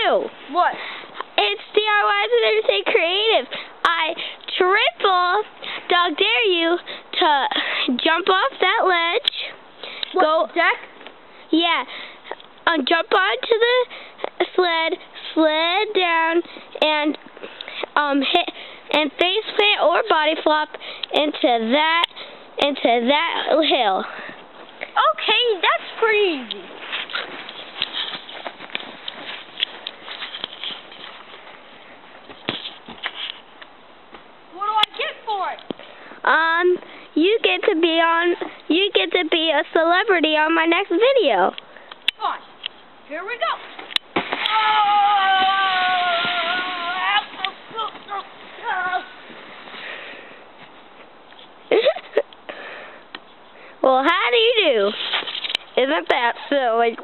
do. What? It's DIYs and Everything Creative. I triple dog dare you to jump off that ledge. What, Go deck? Yeah. Jump onto the sled, sled down, and hit and face plant or body flop into that hill. Okay, that's pretty easy. What do I get for it? You get to be a celebrity on my next video. Fine. Here we go. Well, how do you do? Isn't that silly?